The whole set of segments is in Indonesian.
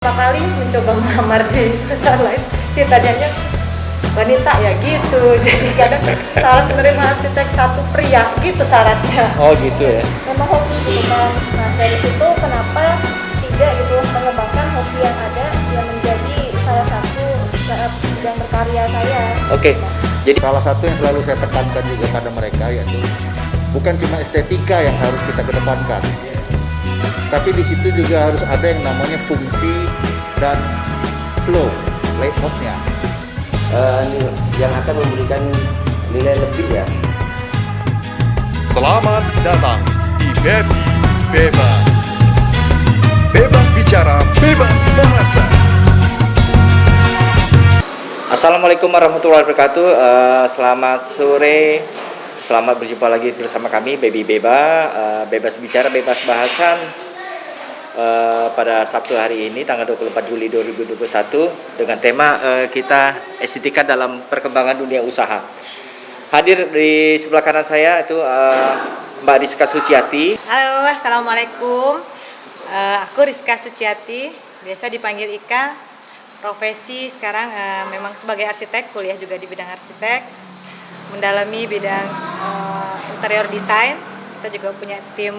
Pertama kali mencoba melamar di perusahaan lain, ditanyanya wanita ya gitu. Jadi kadang syarat penerima arsitek satu pria gitu syaratnya. Oh gitu ya. Memang hobi gitu kan. Nah dari situ kenapa tidak gitu mengembangkan hobi yang ada yang menjadi salah satu saat bidang berkarya saya. Oke. Jadi salah satu yang selalu saya tekankan juga pada mereka yaitu bukan cuma estetika yang harus kita kedepankan, tapi di situ juga harus ada yang namanya fungsi dan flow, layoutnya. Yang akan memberikan nilai lebih ya. Selamat datang di Baby Bebas. Bebas bicara, bebas bahasa. Assalamualaikum warahmatullahi wabarakatuh. Selamat sore. Selamat berjumpa lagi bersama kami Baby Beba, bebas bicara, bebas bahasan. Pada Sabtu hari ini tanggal 24 Juli 2021 dengan tema kita estetika dalam perkembangan dunia usaha. Hadir di sebelah kanan saya itu Mbak Rizka Suciati. Halo, assalamualaikum. Aku Rizka Suciati, biasa dipanggil Ika. Profesi sekarang memang sebagai arsitek, kuliah juga di bidang arsitek, mendalami bidang interior design. Kita juga punya tim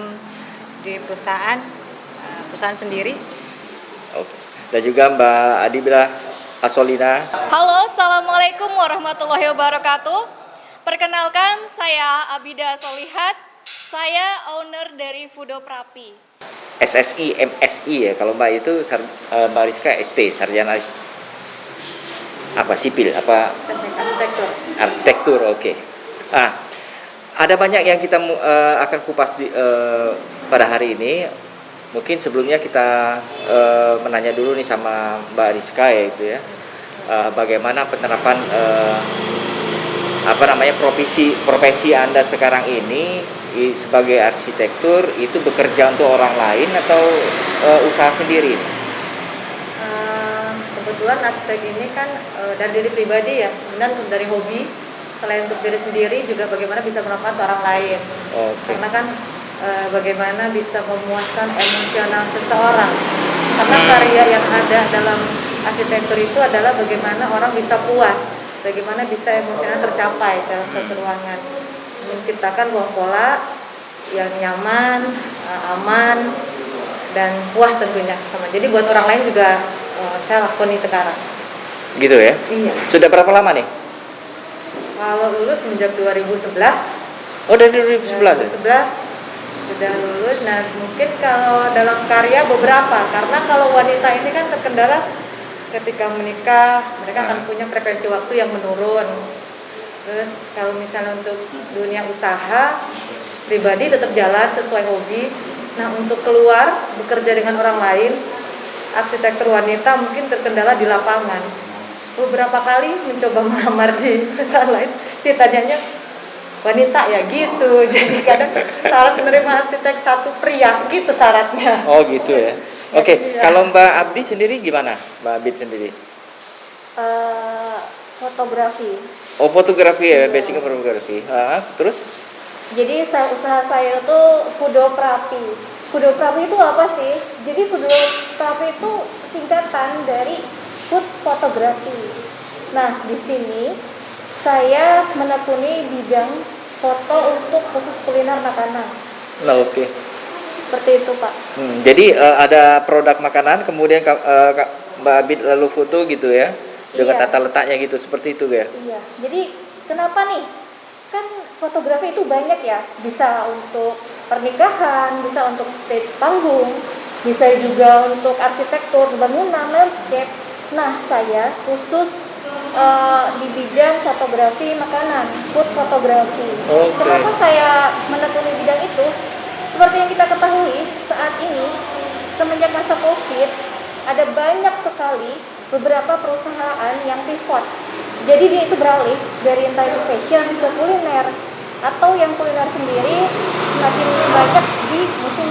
di perusahaan sendiri. Oke. Dan juga Mbak Adibila Asolina. Halo, assalamualaikum warahmatullahi wabarakatuh. Perkenalkan saya Abida Solihat. Saya owner dari Fudo Prapi. SSI, MSI ya. Kalau Mbak itu Mbak Rizka ST, sarjana apa sipil, apa arsitektur, oke. Ada banyak yang kita akan kupas pada hari ini. Mungkin sebelumnya kita menanya dulu nih sama Mbak Rizka ya itu ya. Bagaimana penerapan profesi Anda sekarang ini sebagai arsitektur itu bekerja untuk orang lain atau usaha sendiri? Kebetulan arsitek ini kan dari diri pribadi ya, sebenarnya untuk dari hobi, selain untuk diri sendiri juga bagaimana bisa bermanfaat untuk orang lain. Okay. Karena kan bagaimana bisa memuaskan emosional seseorang. Karena karya yang ada dalam arsitektur itu adalah bagaimana orang bisa puas, bagaimana bisa emosional tercapai dalam satu ruangan, menciptakan ruang pola yang nyaman, aman, dan puas tentunya. Jadi buat orang lain juga saya lakoni sekarang. Gitu ya? Iya. Sudah berapa lama nih? Kalau lulus sejak 2011. Oh dari 2011? 2011 sudah lulus. Nah mungkin kalau dalam karya beberapa, karena kalau wanita ini kan terkendala ketika menikah, mereka akan punya frekuensi waktu yang menurun. Terus kalau misalnya untuk dunia usaha pribadi tetap jalan sesuai hobi. Nah untuk keluar bekerja dengan orang lain, arsitektur wanita mungkin terkendala di lapangan. Beberapa kali mencoba melamar di perusahaan lain, ditanyanya wanita ya gitu. Jadi kadang syarat penerima arsitek satu pria gitu syaratnya. Oh gitu ya. Oke. Iya. Kalau Mbak Abdi sendiri gimana? Mbak Abdi sendiri? Fotografi. Oh fotografi ya, Iya. basicnya fotografi. Terus? Jadi usaha saya itu Fudo Prapi. Fudo Prapi itu apa sih? Jadi Fudo Prapi itu singkatan dari food fotografi. Nah, di sini saya menekuni bidang foto untuk khusus kuliner makanan. Nah oke. Seperti itu, Pak. Jadi ada produk makanan, kemudian Mbak Abid lalu foto gitu ya, dengan Iya. tata letaknya gitu, seperti itu ya? Iya. Jadi kenapa nih? Kan fotografi itu banyak ya. Bisa untuk pernikahan, bisa untuk stage panggung, bisa juga untuk arsitektur, bangunan, landscape. Nah, saya khusus di bidang fotografi makanan, food fotografi. Oke. Kenapa saya menekuni bidang itu? Seperti yang kita ketahui saat ini, semenjak masa COVID, ada banyak sekali beberapa perusahaan yang pivot. Jadi dia itu beralih dari entah itu fashion ke kuliner, atau yang kuliner sendiri semakin banyak di musim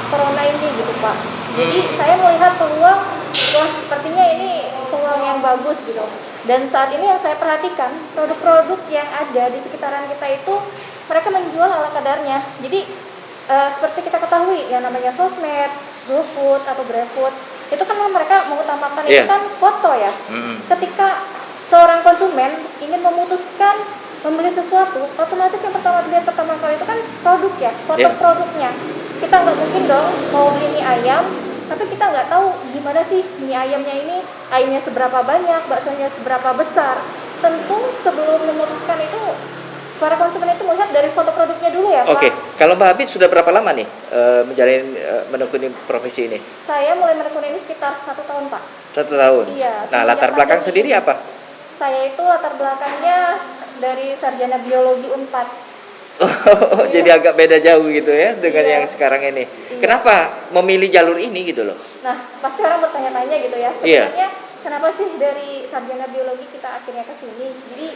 corona ini gitu Pak. Jadi saya melihat peluang, wah sepertinya ini peluang yang bagus gitu. Dan saat ini yang saya perhatikan, produk-produk yang ada di sekitaran kita itu mereka menjual ala kadarnya. Jadi seperti kita ketahui yang namanya sosmed, GoFood atau GrabFood itu kan mereka mengutamakan Iya. itu kan foto ya. Mm. Ketika seorang konsumen ingin memutuskan membeli sesuatu, otomatis yang pertama dilihat pertama kali itu kan produk ya, foto Iya. produknya. Kita nggak mungkin dong mau beli mie ayam, tapi kita nggak tahu gimana sih mie ayamnya ini, ayamnya seberapa banyak, baksonya seberapa besar. Tentu sebelum memutuskan itu, para konsumen itu melihat dari foto produknya dulu ya, Pak. Oke, kalau Mbak Habib sudah berapa lama nih menjalani menekuni profesi ini? Saya mulai menekuni ini sekitar 1 tahun, Pak. 1 tahun. Iya, Nah, semenjak latar belakang pandemi. sendiri apa? Saya itu latar belakangnya dari sarjana biologi Unpad. Oh, Iya. jadi agak beda jauh gitu ya dengan Iya. yang sekarang ini. Iya. Kenapa memilih jalur ini gitu loh? Nah, pasti orang bertanya-tanya gitu ya. Iya. Sebenarnya kenapa sih dari sarjana biologi kita akhirnya ke sini? Jadi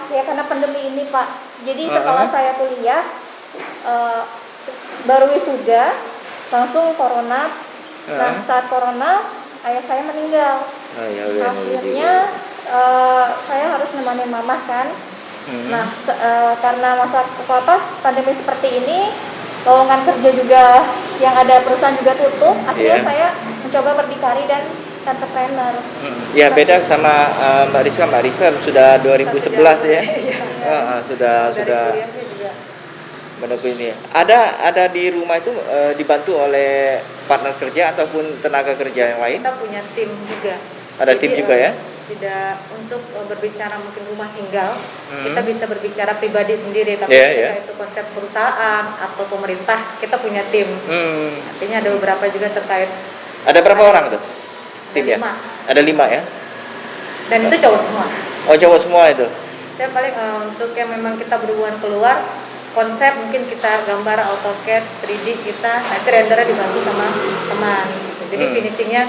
ya karena pandemi ini, Pak. Jadi setelah saya kuliah baru wisuda, langsung corona. Nah, saat corona ayah saya meninggal. Oh, ya, udah, Akhirnya saya harus nemenin mamah kan. Nah, karena masa pandemi seperti ini, lowongan kerja juga yang ada perusahaan juga tutup. Akhirnya Iya. saya mencoba berdikari dan entrepreneur. Ya beda sama Mbak Rizka. Mbak Rizka sudah 2011 ya. Sudah Dari kuliahnya juga. menekuni. Ada di rumah itu dibantu oleh partner kerja ataupun tenaga kerja yang lain? Kita punya tim juga. Ada tim juga ya? Tidak untuk berbicara mungkin rumah tinggal, kita bisa berbicara pribadi sendiri. Tapi Iya, ketika iya. itu konsep perusahaan atau pemerintah, kita punya tim. Artinya ada beberapa juga terkait. Ada berapa orang tuh timnya? 5. Ada 5 ya? Dan itu cowok semua. Oh, cowok semua itu. Saya paling untuk yang memang kita berhubungan keluar, konsep mungkin kita gambar AutoCAD 3D kita, nanti rendernya dibantu sama teman. Jadi finishingnya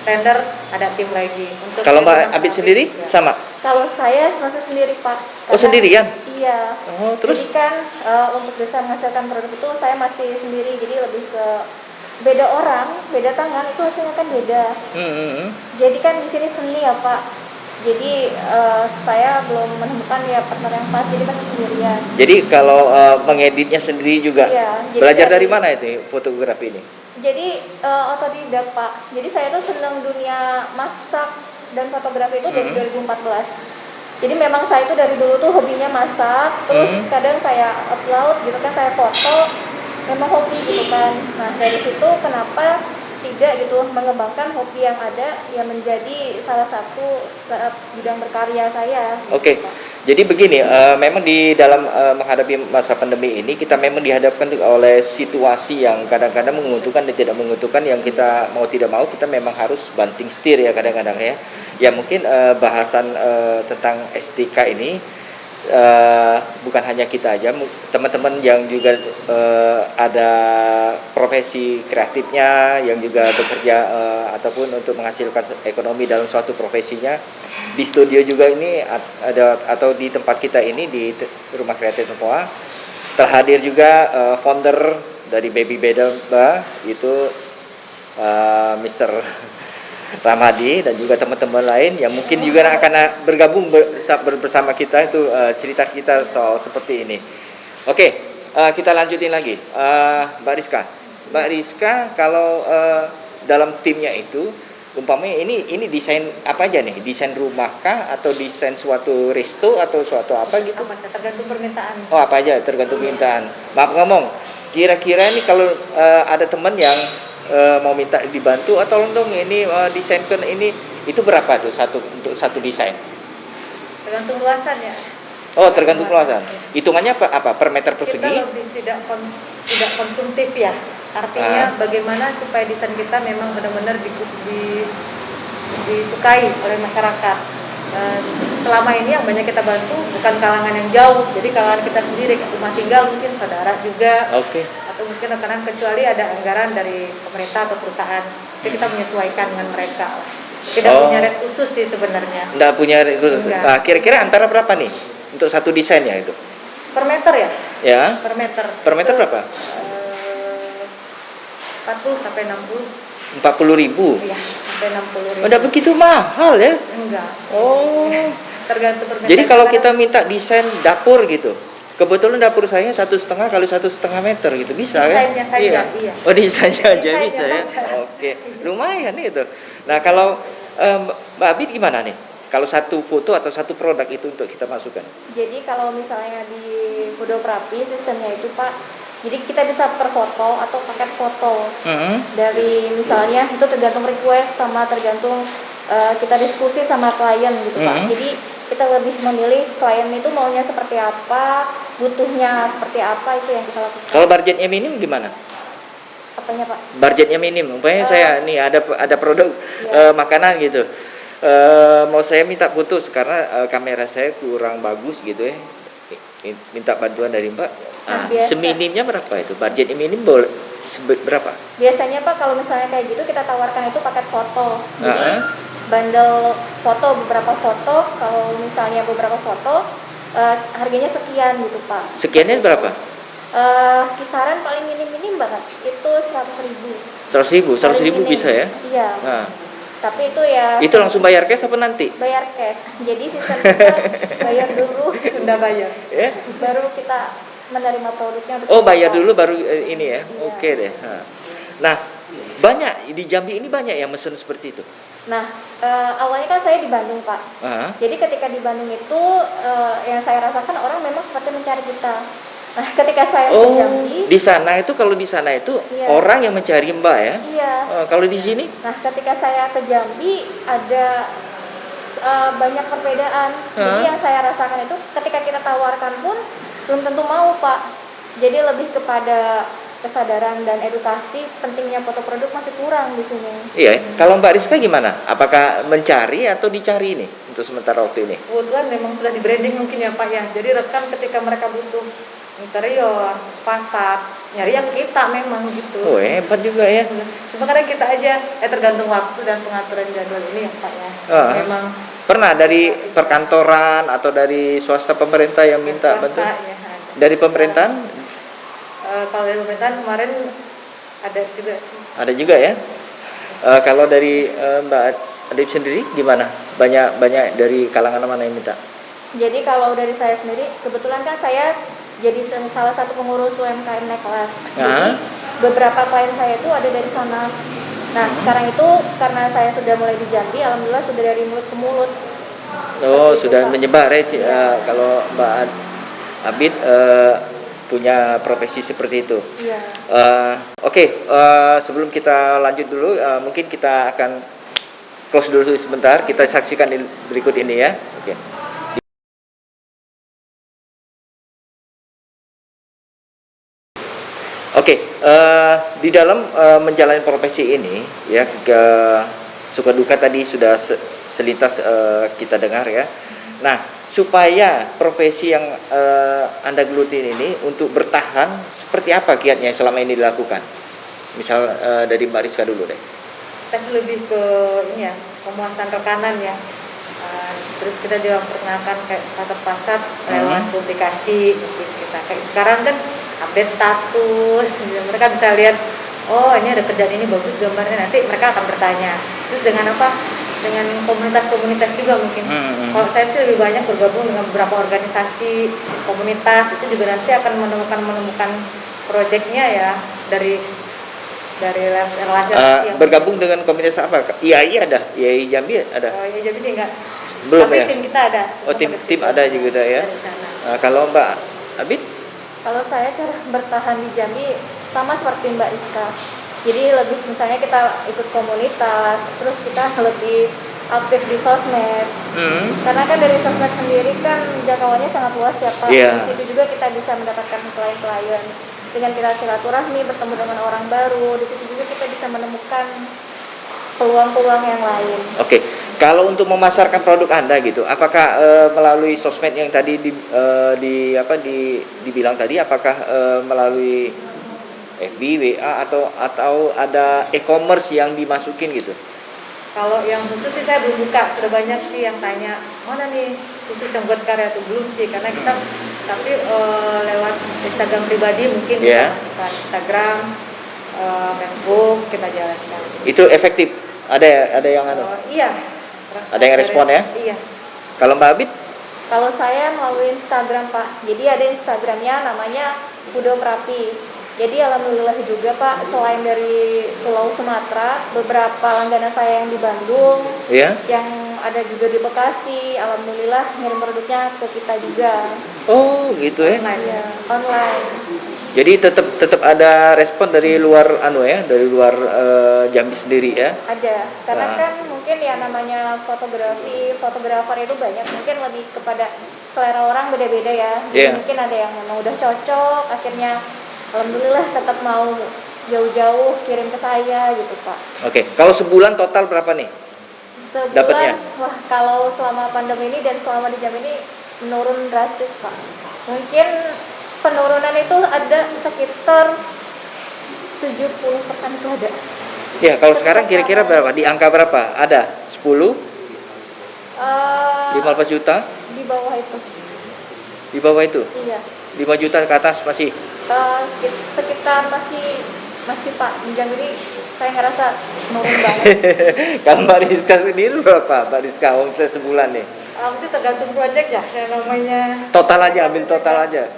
render ada tim lagi. Untuk Kalau Mbak yang Abid grafis sendiri juga. sama? Kalau saya masih sendiri, Pak. Oh, sendirian? Iya. Oh, terus? Jadi kan untuk bisa menghasilkan produk itu saya masih sendiri, jadi lebih ke beda orang, beda tangan itu hasilnya kan beda. Jadi kan di sini seni ya, Pak. Jadi saya belum menemukan ya partner yang pas, jadi masih sendirian. Jadi kalau mengeditnya sendiri juga. Iya, jadi Belajar dari dari- mana itu fotografi ini? Jadi otodidak, Pak. Jadi saya tuh senang dunia masak dan fotografi itu dari 2014. Jadi memang saya itu dari dulu tuh hobinya masak, terus kadang saya upload gitu kan, saya foto, memang hobi gitu kan. Nah dari situ kenapa tidak gitu mengembangkan hobi yang ada yang menjadi salah satu bidang berkarya saya. Gitu, Oke. Pak. Jadi begini, memang di dalam menghadapi masa pandemi ini kita memang dihadapkan oleh situasi yang kadang-kadang menguntungkan dan tidak menguntungkan, yang kita mau tidak mau kita memang harus banting setir ya kadang-kadang ya. Ya mungkin bahasan tentang STK ini bukan hanya kita aja, teman-teman yang juga ada profesi kreatifnya, yang juga bekerja ataupun untuk menghasilkan ekonomi dalam suatu profesinya. Di studio juga ini ada, atau di tempat kita ini di Rumah Kreatif Tempoa terhadir juga founder dari Baby Beba, itu Mr. Ramadi, dan juga teman-teman lain yang mungkin juga akan bergabung bersama kita, itu cerita-cerita soal seperti ini. Oke, kita lanjutin lagi. Mbak Rizka, kalau dalam timnya itu umpamanya ini desain apa aja nih? Desain rumah kah, atau desain suatu resto atau suatu apa gitu? Apa sih, tergantung permintaan. Oh, apa aja tergantung permintaan. Maaf ngomong, kira-kira ini kalau ada teman yang mau minta dibantu, atau dong ini desainkan ini, itu berapa tuh untuk satu desain? Tergantung luasan ya. Oh, tergantung luasan. Hitungannya apa? Per meter Kita persegi? lebih tidak konsumtif ya. Artinya bagaimana supaya desain kita memang benar-benar disukai oleh masyarakat. Selama ini yang banyak kita bantu bukan kalangan yang jauh, jadi kalangan kita sendiri, rumah tinggal mungkin saudara juga, Oke. atau mungkin rekan, kecuali ada anggaran dari pemerintah atau perusahaan, jadi kita menyesuaikan dengan mereka. Tidak punya rate khusus sih sebenarnya. Nggak punya khusus. Enggak. Nah, kira-kira antara berapa nih untuk satu desainnya itu? Per meter ya? Ya. Per meter. Per meter Itu, berapa? 40 sampai 60. 40.000. Iya, sampai 60.000. Oh, enggak begitu mahal ya? Enggak. Oh. Tergantung permintaan. Jadi kalau kita minta desain dapur gitu, Kebetulan dapur saya 1,5 kali 1,5 meter gitu, bisa kan? Desainnya saja, iya. Oh, desainnya aja Desainnya bisa ya. saja. Oke, lumayan itu. Nah, kalau Mbak Abid gimana nih? Kalau satu foto atau satu produk itu untuk kita masukkan? Jadi kalau misalnya di fotografi sistemnya itu Pak, jadi kita bisa per foto atau paket foto. Dari misalnya itu tergantung request sama tergantung kita diskusi sama klien gitu Pak. Jadi kita lebih memilih klien itu maunya seperti apa, butuhnya seperti apa, itu yang kita lakukan. Kalau budgetnya minim gimana? Apanya Pak? Budgetnya minim, umpamanya saya nih ada produk makanan gitu. Mau saya minta foto karena kamera saya kurang bagus gitu ya. Minta bantuan dari Mbak. Nah, biasa. Seminimnya berapa itu? Budgetnya minim boleh berapa? Biasanya Pak kalau misalnya kayak gitu kita tawarkan itu paket foto. Jadi bundle foto, beberapa foto, kalau misalnya beberapa foto harganya sekian gitu Pak. Sekiannya berapa? Kisaran paling minim banget itu 100.000. 100.000 bisa ya? Iya. Nah. Tapi itu ya. Itu langsung bayar cash apa nanti? Bayar cash. Jadi sistem kita bayar dulu. Udah bayar. Ya? Baru kita menerima produknya. Untuk Oh, bayar foto. dulu baru ini ya? Iya. Oke deh. Nah, banyak di Jambi ini banyak yang mesen seperti itu. Nah, awalnya kan saya di Bandung Pak. Jadi ketika di Bandung itu yang saya rasakan orang memang seperti mencari kita. Nah, ketika saya ke Jambi, di sana itu kalau di sana itu iya. orang yang mencari Mbak ya? Iya. Kalau di sini? Nah, ketika saya ke Jambi ada banyak perbedaan. Jadi yang saya rasakan itu ketika kita tawarkan pun belum tentu mau Pak. Jadi lebih kepada kesadaran dan edukasi pentingnya foto produk masih kurang di sini. Iya. Kalau Mbak Rizka gimana? Apakah mencari atau dicari ini untuk sementara waktu ini? Kebetulan memang sudah di branding mungkin ya Pak ya. Jadi rekan ketika mereka butuh interior, fasad, nyari yang kita memang gitu. Oh, hebat juga ya. Cuma kadang kita aja tergantung waktu dan pengaturan jadwal ini ya Pak ya. Memang pernah dari perkantoran atau dari swasta pemerintah yang minta bantuan? Ya, dari pemerintahan? Kalau dari pemerintahan kemarin ada juga sih. Ada juga ya. Kalau dari Mbak Adib sendiri gimana? Banyak dari kalangan mana yang minta? Jadi kalau dari saya sendiri, kebetulan kan saya jadi salah satu pengurus UMKM naik kelas. Jadi beberapa klien saya itu ada dari sana. Nah sekarang itu karena saya sudah mulai di Jambi, alhamdulillah sudah dari mulut ke mulut. Oh, sudah menyebar ya. Kalau Mbak Abid punya profesi seperti itu. Iya. Oke, sebelum kita lanjut dulu, mungkin kita akan close dulu sebentar. Kita saksikan berikut ini ya. Oke. Oke, di dalam menjalani profesi ini ya, suka duka tadi sudah selintas kita dengar ya. Nah, supaya profesi yang Anda geluti ini untuk bertahan, seperti apa kiatnya yang selama ini dilakukan? Misal dari Mbak Rizka dulu deh. Kita lebih ke ini ya, pemuasan rekanan ya. Terus kita juga perkenalkan kayak fasad-fasad lewat publikasi mungkin kita. Kayak sekarang kan update status, mereka bisa lihat, oh ini ada kerjaan ini bagus gambarnya, nanti mereka akan bertanya. Terus dengan apa? Dengan komunitas-komunitas juga mungkin. Kalau saya sih lebih banyak bergabung dengan beberapa organisasi, komunitas, itu juga nanti akan menemukan proyeknya ya dari relasi yang bergabung dengan komunitas apa? IAI ada? IAI Jambi ada? Oh iya Jambi sih enggak. Belum tapi ya? tim kita ada. Oh tim ada juga ya? Kalau Mbak Abid? Kalau saya cara bertahan di Jambi sama seperti Mbak Rizka. Jadi lebih misalnya kita ikut komunitas, terus kita lebih aktif di sosmed. Karena kan dari sosmed sendiri kan jangkauannya sangat luas ya Pak. Yeah. Di situ juga kita bisa mendapatkan klien-klien. Dengan kita silaturahmi, bertemu dengan orang baru, di situ juga kita bisa menemukan peluang-peluang yang lain. Oke. Kalau untuk memasarkan produk Anda gitu, apakah melalui sosmed yang tadi dibilang tadi, apakah melalui FB, WA atau ada e-commerce yang dimasukin gitu? Kalau yang khusus sih saya belum buka, sudah banyak sih yang tanya mana nih khusus yang buat karya, itu belum sih, karena kita tapi lewat Instagram pribadi mungkin kita masukkan Instagram, Facebook kita jalankan. Itu efektif? Ada yang Iya. Ada yang respon ya? Iya. Kalau Mbak Abid? Kalau saya melalui Instagram Pak, jadi ada Instagramnya namanya Foodokrapi. Jadi alhamdulillah juga Pak, selain dari Pulau Sumatera, beberapa langganan saya yang di Bandung, Ya. yang ada juga di Bekasi, alhamdulillah ngirim produknya ke kita juga. Oh, gitu ya. Iya, online. Jadi tetap ada respon dari luar dari luar Jambi sendiri ya. Ada, karena Ah. kan mungkin ya namanya fotografer itu banyak, mungkin lebih kepada selera orang beda-beda ya. Jadi Iya. mungkin ada yang memang udah cocok, akhirnya alhamdulillah tetap mau jauh-jauh kirim ke saya gitu Pak. Oke, kalau sebulan total berapa nih? Sebulan, Dapatnya? wah kalau selama pandemi ini dan selama di jam ini menurun drastis Pak. Mungkin penurunan itu ada sekitar 70% itu ada. Ya, kalau sekarang kira-kira berapa? Di angka berapa? Ada 10, Eh, 15 juta? di bawah itu, Di bawah itu? iya. 5 juta ke atas masih? Sekitar masih Pak, di jam ini saya ngerasa menurun banget. Kalau Mbak Rizka sendiri berapa? Mbak Rizka omset sebulan nih? Itu tergantung proyek ya, yang namanya. Total aja, ambil total aja.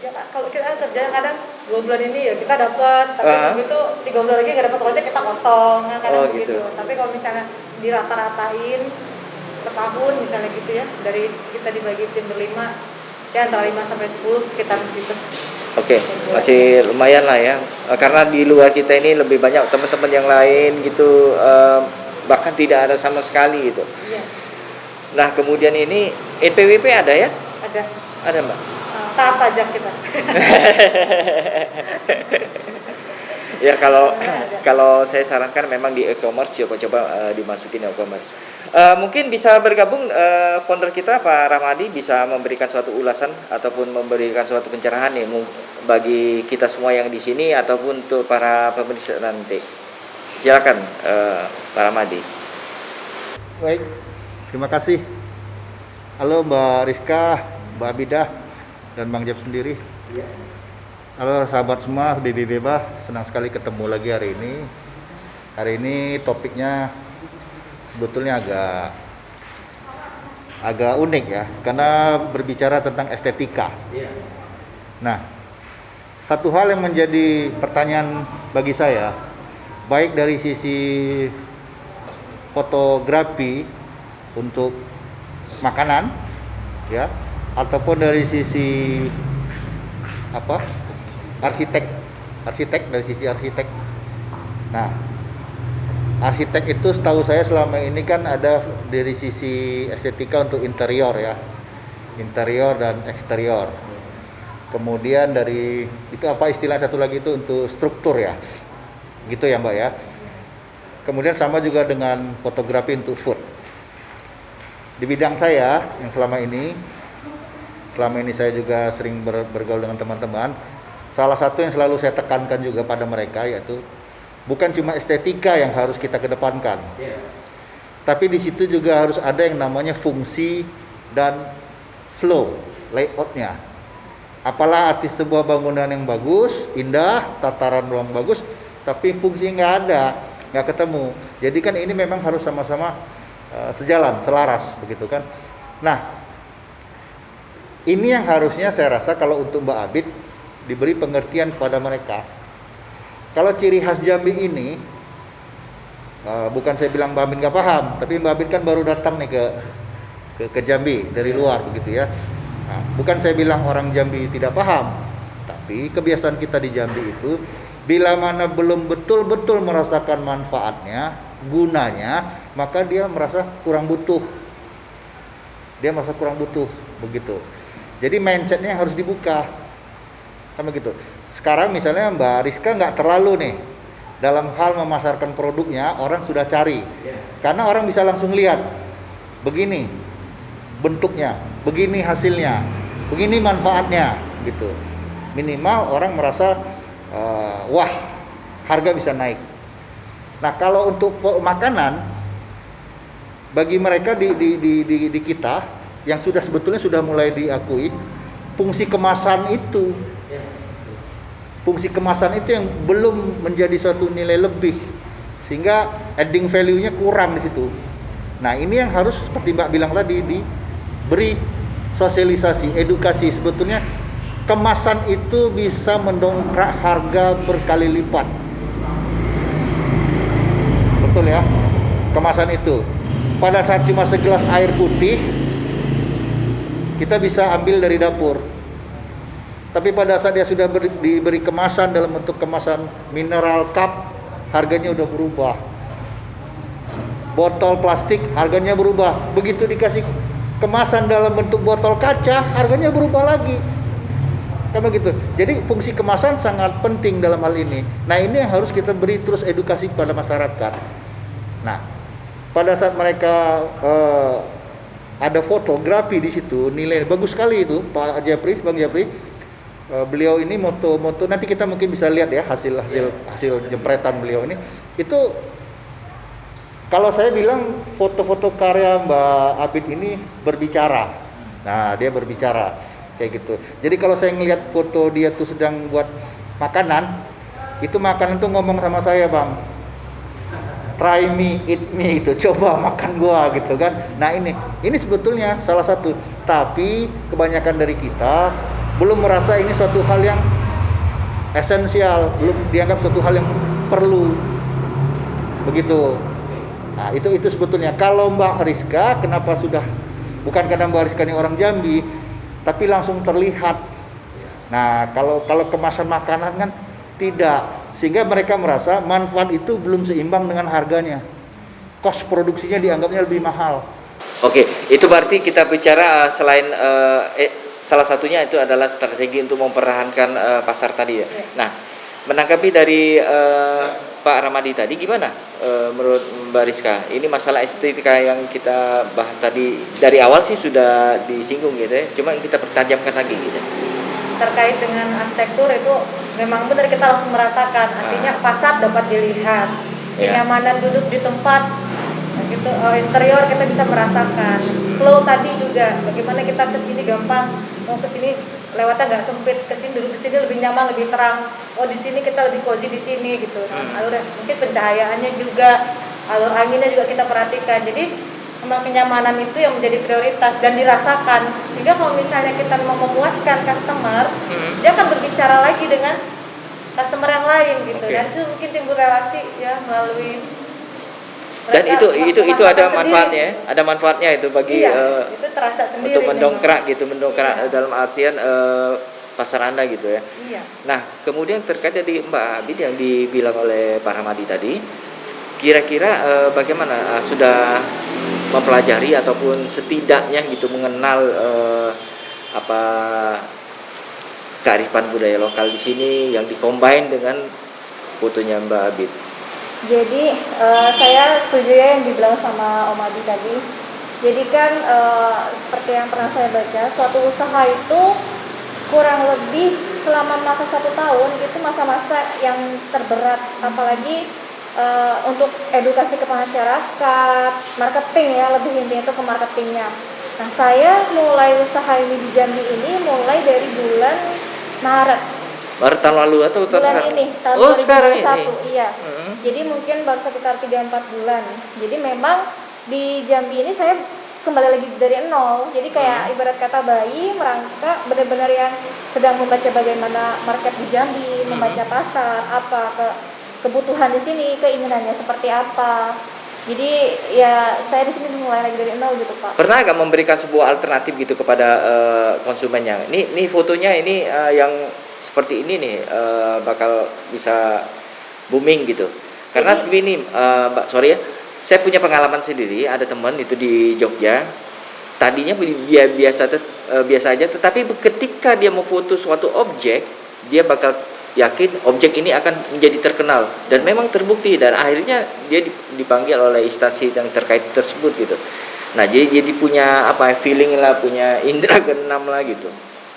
Ya, kalau kita kerja kadang 2 bulan ini ya kita dapat, tapi begitu 3 bulan lagi nggak dapat proyek kita kosong, kan kadang Oh, begitu. gitu. Tapi kalau misalnya dirata-ratain per tahun misalnya gitu ya, dari kita dibagi tim berlima, ya antara 5 sampai 10 sekitar gitu. Oke, masih lumayan lah ya. Karena di luar kita ini lebih banyak teman-teman yang lain gitu, bahkan tidak ada sama sekali gitu. Iya, Nah, kemudian ini NPWP ada ya? ada. Ada, Mbak? Taat pajak kita. Ya, kalau saya sarankan memang di e-commerce coba dimasukin e-commerce. Mungkin bisa bergabung founder kita Pak Ramadi, bisa memberikan suatu ulasan ataupun memberikan suatu pencerahan nih bagi kita semua yang di sini ataupun untuk para pemirsa nanti. Silakan Pak Ramadi. Baik, terima kasih. Halo Mbak Rizka, Mbak Abidah, dan Bang Jeb sendiri. Halo sahabat semua, BB Beba, senang sekali ketemu lagi hari ini. Hari ini topiknya sebetulnya agak unik ya, karena berbicara tentang estetika. Nah, satu hal yang menjadi pertanyaan bagi saya, baik dari sisi fotografi untuk makanan, ya, ataupun dari sisi arsitek dari sisi arsitek. Nah, arsitek itu setahu saya selama ini kan ada dari sisi estetika untuk interior ya, interior dan eksterior. Kemudian dari itu apa istilah satu lagi itu untuk struktur ya, gitu ya Mbak ya. Kemudian sama juga dengan fotografi untuk food. Di bidang saya yang selama ini saya juga sering bergaul dengan teman-teman. Salah satu yang selalu saya tekankan juga pada mereka yaitu bukan cuma estetika yang harus kita kedepankan, tapi di situ juga harus ada yang namanya fungsi dan flow, layoutnya. Apalah arti sebuah bangunan yang bagus, indah, tataran ruang bagus, tapi fungsi nggak ada, nggak ketemu. Jadi kan ini memang harus sama-sama sejalan, selaras, begitu kan. Nah, ini yang harusnya saya rasa kalau untuk Mbak Abid diberi pengertian kepada mereka. Kalau ciri khas Jambi ini, bukan saya bilang Mbak Abid nggak paham, tapi Mbak Abid kan baru datang nih ke Jambi dari luar begitu ya. Nah, bukan saya bilang orang Jambi tidak paham, tapi kebiasaan kita di Jambi itu bila mana belum betul-betul merasakan manfaatnya, gunanya, maka dia merasa kurang butuh. Begitu. Jadi mindsetnya yang harus dibuka, sama gitu. Sekarang misalnya Mbak Rizka nggak terlalu nih dalam hal memasarkan produknya, orang sudah cari, karena orang bisa langsung lihat, begini bentuknya, begini hasilnya, begini manfaatnya, gitu. Minimal orang merasa wah, harga bisa naik. Nah, kalau untuk makanan, bagi mereka di kita yang sebetulnya sudah mulai diakui, fungsi kemasan itu yang belum menjadi suatu nilai lebih, sehingga adding value-nya kurang di situ. Nah, ini yang harus seperti Mbak bilang tadi beri sosialisasi, edukasi. Sebetulnya kemasan itu bisa mendongkrak harga berkali lipat. Betul ya, kemasan itu. Pada saat cuma segelas air putih, kita bisa ambil dari dapur. Tapi pada saat dia sudah diberi kemasan dalam bentuk kemasan mineral cup, harganya udah berubah. Botol plastik harganya berubah. Begitu dikasih kemasan dalam bentuk botol kaca, harganya berubah lagi. Kan begitu. Jadi fungsi kemasan sangat penting dalam hal ini. Nah, ini yang harus kita beri terus edukasi kepada masyarakat. Nah, pada saat mereka ada fotografi di situ, nilai bagus sekali itu, Pak Japri, Bang Japri. Beliau ini moto nanti kita mungkin bisa lihat ya hasil jempretan beliau ini. Itu kalau saya bilang foto-foto karya Mbak Abid ini berbicara. Nah, dia berbicara kayak gitu. Jadi kalau saya ngelihat foto dia tuh sedang buat makanan, itu makanan tuh ngomong sama saya, Bang. Try me, eat me gitu. Coba makan gua gitu kan. Nah, ini sebetulnya salah satu. Tapi kebanyakan dari kita belum merasa ini suatu hal yang esensial, belum dianggap suatu hal yang perlu. Begitu. Nah, itu sebetulnya. Kalau Mbak Rizka, kenapa sudah, bukan karena Mbak Rizka ini orang Jambi, tapi langsung terlihat. Nah, kalau kemasan makanan kan tidak, sehingga mereka merasa manfaat itu belum seimbang dengan harganya. Kos produksinya dianggapnya lebih mahal. Oke, itu berarti kita bicara selain salah satunya itu adalah strategi untuk mempertahankan pasar tadi ya. Nah, menanggapi dari Pak Ramadi tadi gimana menurut Mbak Rizka? Ini masalah estetika yang kita bahas tadi dari awal sih sudah disinggung gitu ya. Cuma kita pertajamkan lagi gitu. Terkait dengan arsitektur itu memang benar kita langsung merasakan. Artinya fasad dapat dilihat, kenyamanan duduk di tempat, gitu, interior kita bisa merasakan. Flow tadi juga, bagaimana kita kesini gampang, mau kesini lewatnya nggak sempit, kesini duduk di sini lebih nyaman, lebih terang. Oh di sini kita lebih cozy di sini gitu. Alur mungkin pencahayaannya juga, alur anginnya juga kita perhatikan. Jadi memang kenyamanan itu yang menjadi prioritas dan dirasakan. Sehingga kalau misalnya kita mau memuaskan customer, dia akan berbicara lagi dengan customer yang lain gitu. Dan itu mungkin timbul relasi ya melalui dan itu ada manfaatnya, ada manfaatnya itu bagi itu terasa sendiri untuk mendongkrak dalam artian pasar Anda gitu ya. Iya. Nah, kemudian terkait dari Mbak Abid yang dibilang oleh Pak Ramadi tadi, kira-kira bagaimana sudah mempelajari ataupun setidaknya gitu mengenal apa kearifan budaya lokal di sini yang dikombin dengan fotonya Mbak Abid. Jadi saya setuju ya yang dibilang sama Om Adi tadi. Jadi kan seperti yang pernah saya baca, suatu usaha itu kurang lebih selama masa 1 tahun itu masa-masa yang terberat, apalagi untuk edukasi ke masyarakat, marketing ya, lebih intinya itu ke marketingnya. Nah, saya mulai usaha ini di Jambi ini mulai dari bulan Maret tahun lalu atau bulan ini, tahun 2021, sekarang ini? Iya. Jadi mungkin baru sekitar 3-4 bulan. Jadi memang di Jambi ini saya kembali lagi dari nol. Jadi kayak ibarat kata bayi merangkak, benar-benar yang sedang membaca bagaimana market di Jambi, membaca pasar, apa kebutuhan di sini, keinginannya seperti apa. Jadi ya saya di sini mulai lagi dari nol gitu, Pak. Pernah nggak memberikan sebuah alternatif gitu kepada konsumennya? Ini fotonya ini yang seperti ini nih bakal bisa booming gitu. Karena segini Mbak, sorry ya, saya punya pengalaman sendiri. Ada teman itu di Jogja. Tadinya dia biasa aja, tetapi ketika dia mau foto suatu objek, dia bakal yakin objek ini akan menjadi terkenal dan memang terbukti, dan akhirnya dia dipanggil oleh instansi yang terkait tersebut gitu. Nah, jadi punya feeling lah, punya indera keenam lah gitu.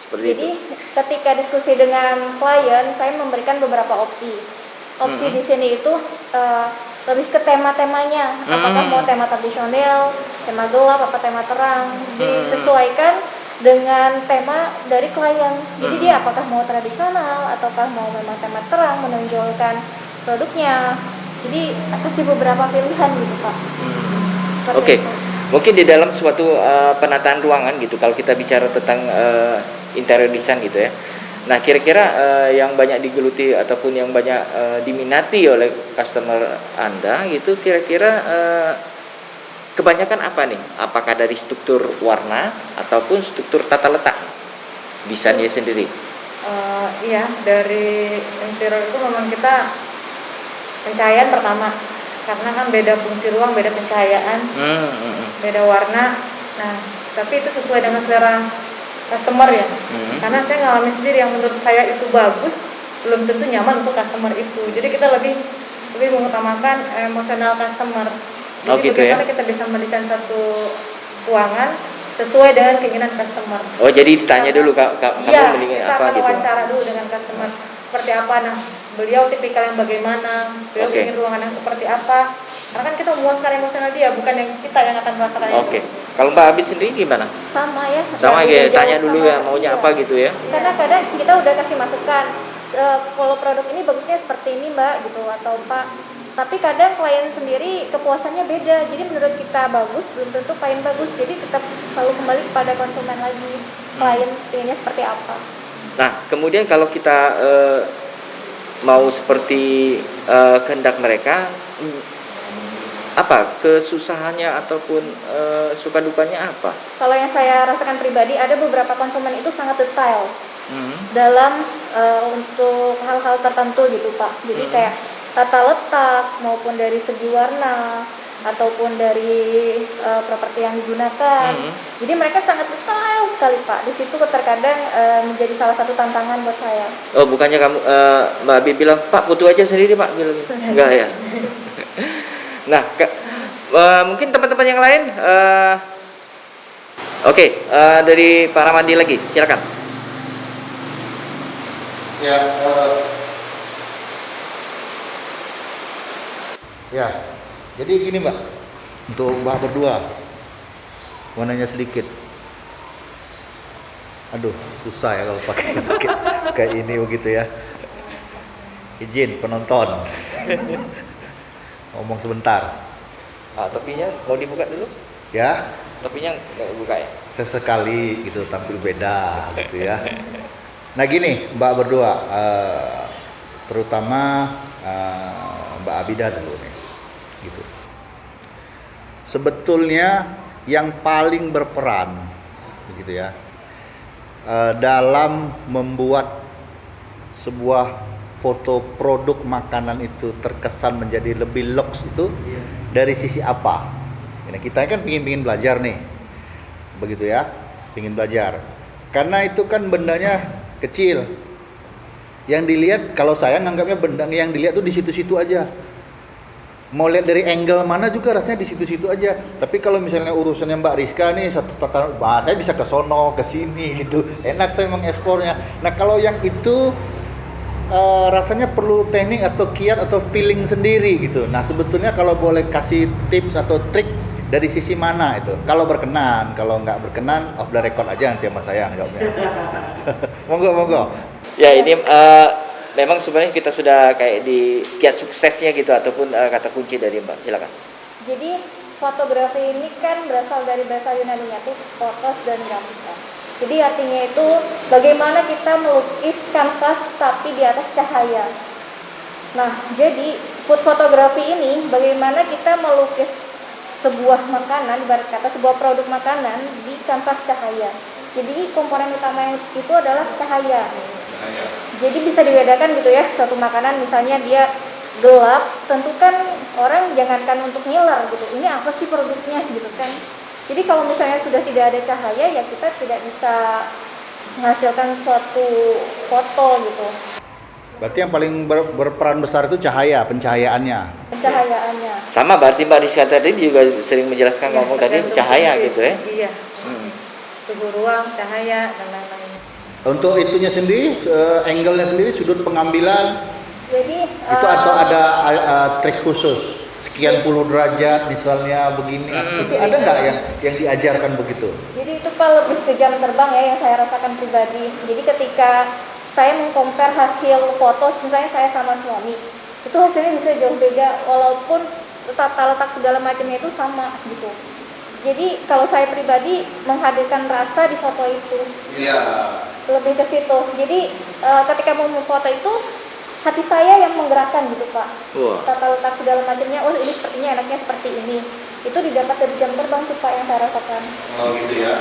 Seperti jadi itu. Ketika diskusi dengan klien, saya memberikan beberapa opsi. Opsi di sini itu lebih ke tema-temanya. Apakah mau tema tradisional, tema gelap, apa tema terang. Disesuaikan dengan tema dari klien. Jadi dia apakah mau tradisional ataukah mau memang tema terang, menonjolkan produknya. Jadi kasih beberapa pilihan gitu, Pak. Oke. Mungkin di dalam suatu penataan ruangan gitu, kalau kita bicara tentang interior design gitu ya. Nah, kira-kira yang banyak digeluti ataupun yang banyak diminati oleh customer Anda gitu, kira-kira kebanyakan apa nih? Apakah dari struktur warna ataupun struktur tata letak desainnya sendiri? Iya, dari interior itu memang kita pencahayaan pertama, karena kan beda fungsi ruang, beda pencahayaan, beda warna. Nah, tapi itu sesuai dengan selera customer ya. Karena saya ngalamin sendiri yang menurut saya itu bagus, belum tentu nyaman untuk customer itu. Jadi kita lebih mengutamakan emosional customer. Jadi gitu bagaimana ya? kita bisa mendesain satu ruangan sesuai dengan keinginan customer. Oh, jadi ditanya dulu kamu Iya, mendingin kita apa akan gitu. wawancara dulu dengan customer seperti apa. Nah, beliau tipikal yang bagaimana, beliau Oke. ingin ruangan yang seperti apa. Karena kan kita memuaskan emosional dia, bukan yang kita yang akan merasakan Oke. itu. Kalau Mbak Abid sendiri gimana? Sama ya. Sama Dari ya, jauh tanya dulu sama- ya maunya iya. apa gitu ya. Karena kadang kita udah kasih masukan, kalau produk ini bagusnya seperti ini mbak gitu atau pak. Tapi kadang klien sendiri kepuasannya beda. Jadi menurut kita bagus, belum tentu klien bagus. Jadi tetap selalu kembali kepada konsumen lagi. Klien inginnya seperti apa? Nah, kemudian kalau kita mau seperti kehendak mereka, apa kesusahannya ataupun suka dukanya apa? Kalau yang saya rasakan pribadi, ada beberapa konsumen itu sangat detail Hmm. dalam untuk hal-hal tertentu gitu pak. Jadi kayak tata letak maupun dari segi warna ataupun dari properti yang digunakan. Jadi mereka sangat detail sekali pak. Di situ terkadang menjadi salah satu tantangan buat saya. Oh, bukannya kamu Mbak Abid bilang, "Pak, foto aja sendiri, Pak." Bilang gitu. Enggak ya. Nah, mungkin teman-teman yang lain oke, dari Pak Ramadi lagi, silakan. Ya, ya. Jadi gini Mbak, untuk Mbak berdua, warnanya sedikit. Aduh, susah ya kalau pakai kayak ini begitu ya. Izin penonton, ngomong sebentar, Topinya mau dibuka dulu? ya. Topinya nggak buka ya? Sesekali gitu tampil beda gitu ya. Nah gini Mbak berdua, terutama Mbak Abida dulu nih, gitu. Sebetulnya yang paling berperan, begitu ya, dalam membuat sebuah foto produk makanan itu terkesan menjadi lebih lux itu dari sisi apa? Nah, kita kan pingin belajar nih, begitu ya, pingin belajar. Karena itu kan bendanya kecil. Yang dilihat, kalau saya nganggapnya benda yang dilihat tuh di situ-situ aja. Mau lihat dari angle mana juga rasanya di situ-situ aja. Tapi kalau misalnya urusannya Mbak Rizka nih satu tatanan, saya bisa ke sono, ke sini gitu. Enak saya mengeksplornya. Nah, kalau yang itu rasanya perlu teknik atau kiat atau feeling sendiri gitu. Nah, sebetulnya kalau boleh kasih tips atau trik dari sisi mana itu? Kalau berkenan, kalau nggak berkenan off the record aja nanti sama saya jawabnya. Monggo. Ya, ini memang sebenarnya kita sudah kayak di kiat suksesnya gitu ataupun kata kunci dari Mbak. Silakan. Jadi fotografi ini kan berasal dari bahasa Yunani-nya itu fotos dan grafika. Jadi artinya itu bagaimana kita melukis kanvas tapi di atas cahaya. Nah, jadi food fotografi ini bagaimana kita melukis sebuah makanan, ibarat kata sebuah produk makanan di kanvas cahaya. Jadi komponen utama itu adalah cahaya. Jadi bisa dibedakan gitu ya, suatu makanan misalnya dia gelap, tentu kan orang jangankan untuk ngiler gitu. Ini apa sih produknya gitu kan. Jadi kalau misalnya sudah tidak ada cahaya ya kita tidak bisa menghasilkan suatu foto gitu. Berarti yang paling berperan besar itu cahaya, pencahayaannya. Pencahayaannya. Sama berarti Mbak Rizka tadi juga sering menjelaskan Iya, ngomong tadi tergantung cahaya fungsi. gitu ya. Iya. Suhu ruang, cahaya dan lain-lain. Untuk itunya sendiri, angle-nya sendiri, sudut pengambilan Jadi itu atau ada trik khusus sekian puluh derajat misalnya begini, itu ada nggak yang diajarkan begitu? Jadi itu kalau lebih ke jam terbang ya yang saya rasakan pribadi. Jadi ketika saya mengcompare hasil foto, misalnya saya sama suami, itu hasilnya bisa jauh beda walaupun tata letak segala macamnya itu sama gitu. Jadi kalau saya pribadi menghadirkan rasa di foto itu, Iya. lebih ke situ. Jadi ketika mau memfoto itu hati saya yang menggerakkan gitu Pak. Wah. Tata letak segala macamnya, oh ini sepertinya enaknya seperti ini. Itu didapat dari jam terbang tuh Pak yang saya rasakan. Oh gitu ya.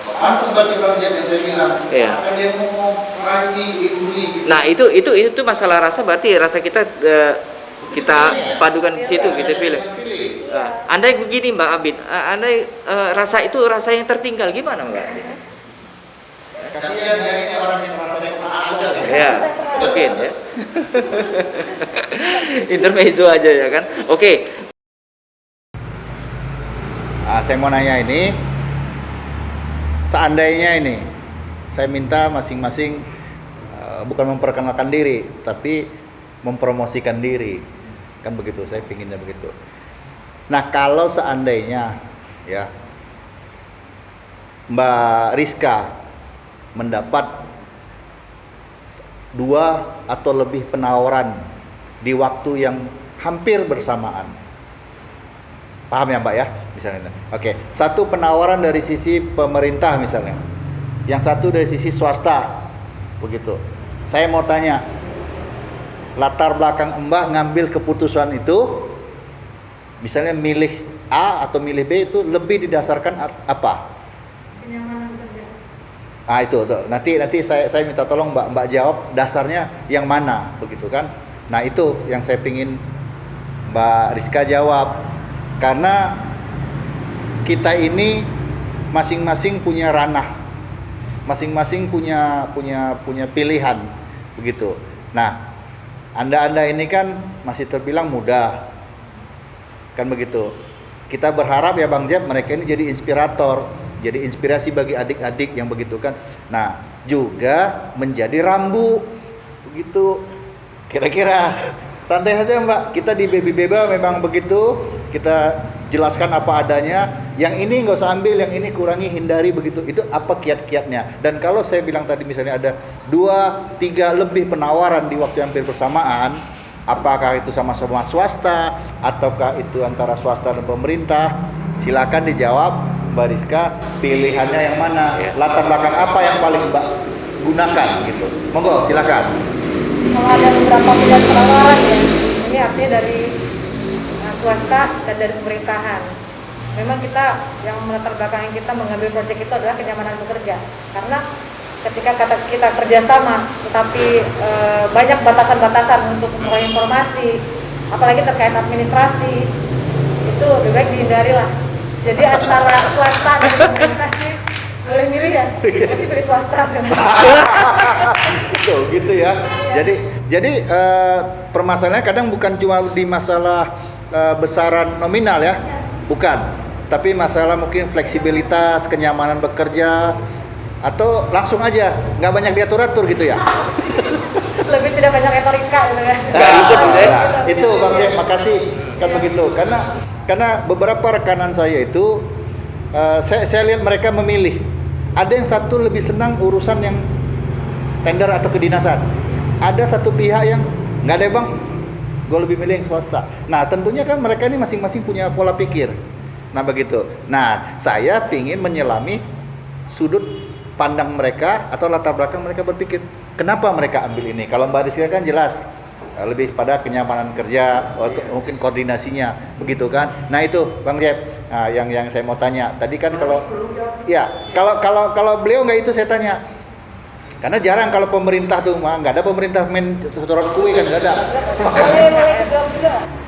Pantas berarti Bang Jeb yang saya bilang. Iya. Akan dia mau Rani, Iruli gitu. Nah, itu masalah rasa, berarti rasa kita kita padukan di situ, kita pilih. Andai begini Mbak Abid, andai rasa itu rasa yang tertinggal, gimana Mbak Abid? Kasihan ya ini orang yang merasa yang pernah ada. Ya, mungkin ya. Intermezzo aja ya kan. Oke. Saya mau nanya ini, seandainya ini, saya minta masing-masing bukan memperkenalkan diri, tapi mempromosikan diri, kan begitu, saya pinginnya begitu. Nah kalau seandainya ya Mbak Rizka mendapat 2 atau lebih penawaran di waktu yang hampir bersamaan, paham ya Mbak ya, misalnya. Oke, satu penawaran dari sisi pemerintah misalnya, yang satu dari sisi swasta, begitu. Saya mau tanya, latar belakang Mbak ngambil keputusan itu, misalnya milih A atau milih B itu lebih didasarkan apa? Kenyamanan kerja. Itu tuh. Nanti saya minta tolong Mbak jawab dasarnya yang mana, begitu kan? Nah itu yang saya pingin Mbak Rizka jawab, karena kita ini masing-masing punya ranah, masing-masing punya pilihan, begitu. Nah, Anda ini kan masih terbilang muda, kan begitu. Kita berharap ya Bang Jeb, mereka ini jadi inspirator, jadi inspirasi bagi adik-adik yang begitu kan. Nah, juga menjadi rambu, begitu. Kira-kira santai saja Mbak, kita di Baby Beba memang begitu, kita jelaskan apa adanya, yang ini nggak usah ambil, yang ini kurangi, hindari, begitu. Itu apa kiat-kiatnya. Dan kalau saya bilang tadi misalnya ada 2, 3 lebih penawaran di waktu yang hampir bersamaan, apakah itu sama-sama swasta ataukah itu antara swasta dan pemerintah, silakan dijawab Mbak Rizka, pilihannya yang mana, latar belakang apa yang paling Mbak gunakan gitu. Monggo silakan. Kalau ada beberapa pilihan penawaran ya, ini artinya dari swasta dan dari pemerintahan. Memang kita yang melatar belakang kita mengambil proyek itu adalah kenyamanan bekerja, karena ketika kita kerjasama tetapi banyak batasan-batasan untuk memperoleh informasi, apalagi terkait administrasi, itu lebih baik dihindari lah. Jadi antara swasta dan pemerintah sih boleh milih ya, pasti pilih swasta. Gitu ya. Jadi permasalahannya kadang bukan cuma di masalah besaran nominal ya, bukan, tapi masalah mungkin fleksibilitas, kenyamanan bekerja, atau langsung aja nggak banyak diatur-atur gitu ya. Lebih tidak banyak retorika gitu kan. Itu Bang Jek, makasih kan begitu. Karena beberapa rekanan saya itu saya lihat mereka memilih. Ada yang satu lebih senang urusan yang tender atau kedinasan. Ada satu pihak yang nggak ada Bang, gue lebih milih yang swasta. Nah tentunya kan mereka ini masing-masing punya pola pikir. Nah begitu. Nah saya pingin menyelami sudut pandang mereka atau latar belakang mereka berpikir, kenapa mereka ambil ini. Kalau Mbak Rizka kan jelas lebih pada kenyamanan kerja, mungkin koordinasinya, begitu kan. Nah itu Bang Jeb, yang saya mau tanya tadi kan, kalau beliau nggak itu saya tanya, karena jarang kalau pemerintah tuh nggak ada pemerintah main turun kue kan, nggak ada.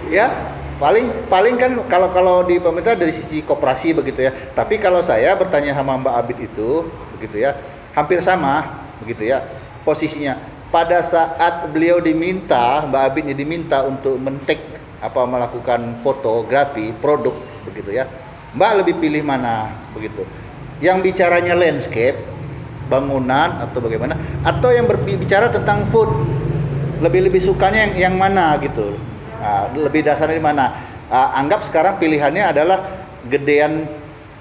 Ya paling kan kalau di pemerintah dari sisi koperasi begitu ya. Tapi kalau saya bertanya sama Mbak Abid itu begitu ya, hampir sama begitu ya posisinya. Pada saat beliau diminta, Mbak Abid ini diminta untuk melakukan fotografi produk begitu ya, Mbak lebih pilih mana begitu? Yang bicaranya landscape, bangunan atau bagaimana, atau yang berbicara tentang food, lebih sukanya yang mana gitu? Lebih dasarnya di mana? Anggap sekarang pilihannya adalah gedean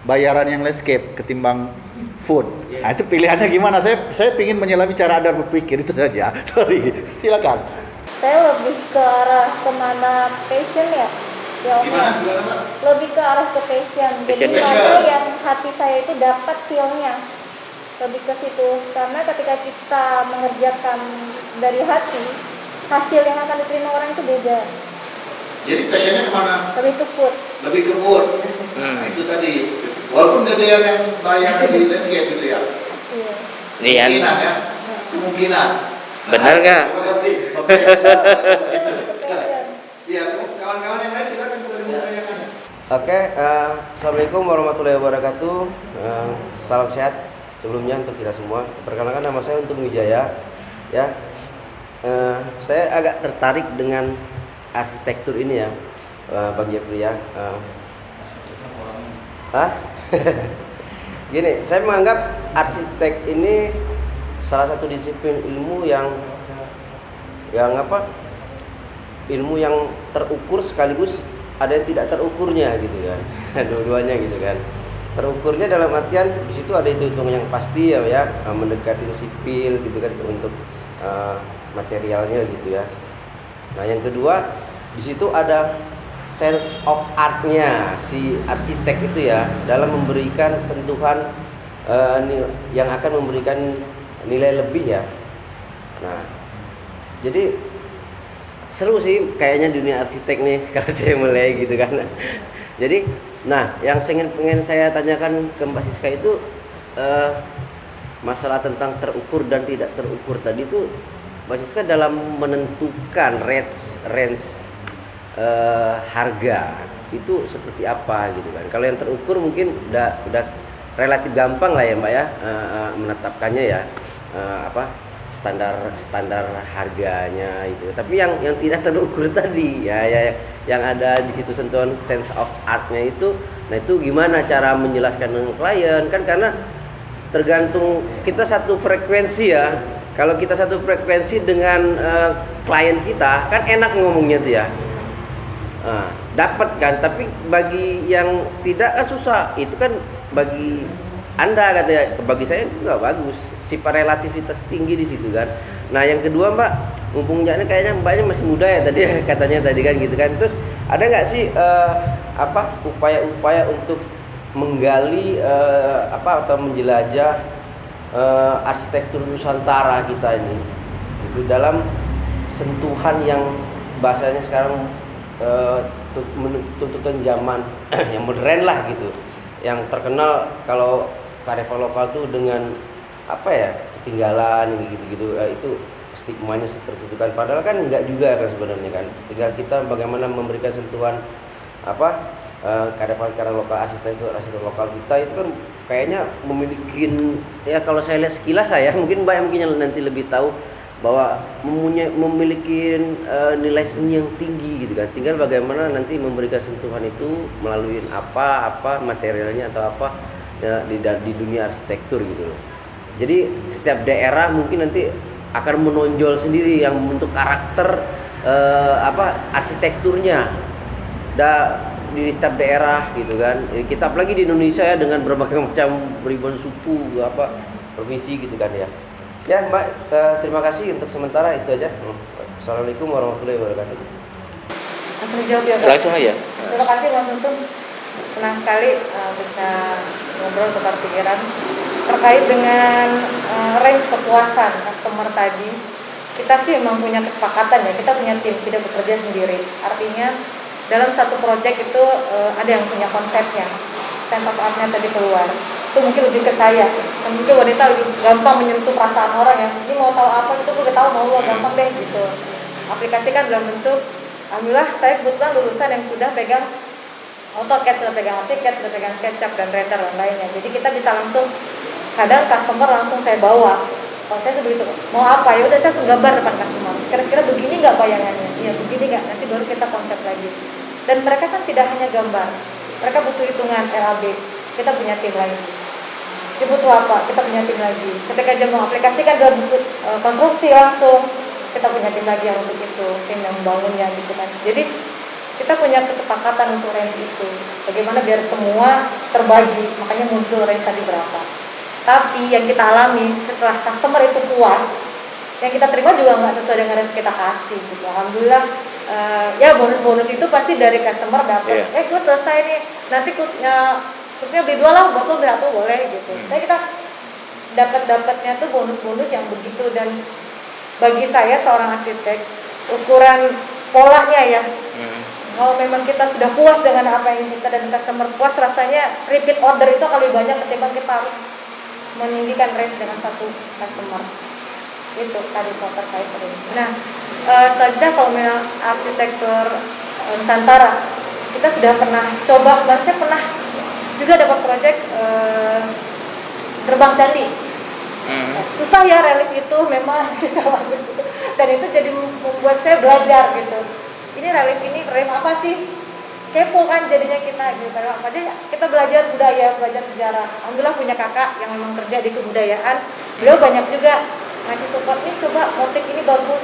bayaran yang landscape ketimbang food. Nah itu pilihannya gimana? Saya ingin menyelami cara Anda berpikir, itu saja. Sorry, silakan. Saya lebih ke arah kemana passion ya. Ya, Om. Gimana Pak? Lebih ke arah ke passion. Jadi Passion. mana yang hati saya itu dapat feel-nya. Lebih ke situ. Karena ketika kita mengerjakan dari hati, hasil yang akan diterima orang itu beda. Jadi passionnya kemana? Lebih ke food. Lebih ke food. Nah, itu tadi. Walaupun gak ada yang bayar di landscape gitu ya. Iya. Nih kan, Kemungkinan ya. Kemungkinan. benar nggak? Terima kasih. Oke. Passion. Iya, kawan-kawan yang lain silakan boleh menanyakan. Oke, assalamualaikum warahmatullahi wabarakatuh. Salam sehat sebelumnya untuk kita semua. Perkenalkan nama saya Untung Wijaya. Ya, saya agak tertarik dengan arsitektur ini ya, Bang Jeffrey ya. Gini, saya menganggap arsitek ini salah satu disiplin ilmu yang apa? Ilmu yang terukur sekaligus ada yang tidak terukurnya gitu kan. Dua-duanya gitu kan. Terukurnya dalam artian di situ ada hitung yang pasti ya, mendekati sipil gitu kan untuk materialnya gitu ya. Nah, yang kedua di situ ada sense of art-nya si arsitek itu ya dalam memberikan sentuhan yang akan memberikan nilai lebih ya. Nah, jadi seru sih kayaknya dunia arsitek nih kalau saya mulai gitu kan. Jadi, nah yang pengen saya tanyakan ke Mbak Siska itu masalah tentang terukur dan tidak terukur tadi itu Mbak Siska dalam menentukan range harga itu seperti apa gitu kan. Kalau yang terukur mungkin udah relatif gampang lah ya Mbak ya, menetapkannya ya, standar harganya itu. Tapi yang tidak terukur tadi ya yang ada di situ sentuhan sense of art-nya itu, nah itu gimana cara menjelaskan dengan klien kan, karena tergantung kita satu frekuensi ya. Kalau kita satu frekuensi dengan klien kita kan enak ngomongnya tuh ya, dapat kan. Tapi bagi yang tidak kan susah. Itu kan bagi Anda katanya, bagi saya nggak bagus. Sifat relativitas tinggi di situ kan. Nah yang kedua Mbak, mumpungnya ini kayaknya Mbaknya masih muda ya tadi katanya tadi kan gitu kan. Terus ada nggak sih upaya-upaya untuk menggali atau menjelajah arsitektur Nusantara kita ini itu dalam sentuhan yang bahasanya sekarang tuntutan zaman yang modern lah gitu, yang terkenal kalau karya lokal tuh dengan apa ya, ketinggalan gitu-gitu, itu stigmanya seperti itu kan, padahal kan enggak juga kan sebenarnya kan. Tinggal kita bagaimana memberikan sentuhan karya lokal, arsitektur lokal kita itu kan kayaknya memiliki, ya kalau saya lihat sekilas lah ya, mungkin Mbak mungkin yang nanti lebih tahu bahwa memiliki nilai seni yang tinggi gitu kan. Tinggal bagaimana nanti memberikan sentuhan itu melalui apa materialnya atau apa ya, di dunia arsitektur gitu loh. Jadi setiap daerah mungkin nanti akan menonjol sendiri yang membentuk karakter arsitekturnya di setiap daerah gitu kan. Kita apalagi di Indonesia ya, dengan berbagai macam ribuan suku provinsi gitu kan ya. Ya Mbak, terima kasih untuk sementara itu aja. Assalamualaikum warahmatullahi wabarakatuh. Langsung dijawab ya Pak? Langsung aja. Terima kasih Mas Untung. Senang sekali bisa ngobrol tukar pikiran terkait dengan range kepuasan customer tadi. Kita sih memang punya kesepakatan ya, kita punya tim, tidak bekerja sendiri. Artinya dalam satu proyek itu ada yang punya konsepnya, sense of art-nya tadi keluar. Itu mungkin lebih ke saya, dan mungkin wanita lebih gampang menyentuh perasaan orang ya. Ini mau tahu apa itu gue tahu, mau lo gampang deh gitu. Aplikasikan dalam bentuk, alhamdulillah saya kebetulan lulusan yang sudah pegang AutoCAD, sudah pegang ArchiCAD, sudah pegang SketchUp dan Render dan lainnya. Jadi kita bisa langsung, kadang customer langsung saya bawa. Kalau saya sebegitu, mau apa ya udah saya langsung gambar depan customer. Kira-kira begini nggak bayangannya? Iya begini nggak. Nanti baru kita konsep lagi. Dan mereka kan tidak hanya gambar, mereka butuh hitungan LAB. Kita punya tim lagi. Dia butuh apa? Kita punya tim lagi. Ketika dia mau aplikasikan dalam bentuk konstruksi langsung, kita punya tim lagi yang untuk itu, tim yang membangunnya gitu kan. Jadi kita punya kesepakatan untuk range itu. Bagaimana biar semua terbagi, makanya muncul range tadi berapa. Tapi yang kita alami setelah customer itu puas, yang kita terima juga nggak sesuai dengan range kita kasih gitu. Alhamdulillah ya bonus-bonus itu pasti dari customer dapat. Iya. Gue selesai nih, nanti kursinya beli 2 lah, buat lo beli 1 boleh gitu. Tapi kita dapatnya tuh bonus-bonus yang begitu. Dan bagi saya seorang arsitek, ukuran polanya ya, kalau memang kita sudah puas dengan apa yang kita dan customer puas, rasanya repeat order itu kali banyak ketimbang kita harus meninggikan range dengan satu customer. Itu tadi terkait range. Nah, selanjutnya kalau memang arsitektur Nusantara, kita sudah pernah coba, saya pernah juga dapat proyek gerbang candi. Susah ya relief itu memang kita lakukan gitu. Dan itu jadi membuat saya belajar gitu. Ini relief apa sih? Kepo kan jadinya kita gitu. Apa aja kita belajar budaya, belajar sejarah. Alhamdulillah punya kakak yang memang kerja di kebudayaan. Beliau banyak juga ngasih support nih, coba motif ini bagus.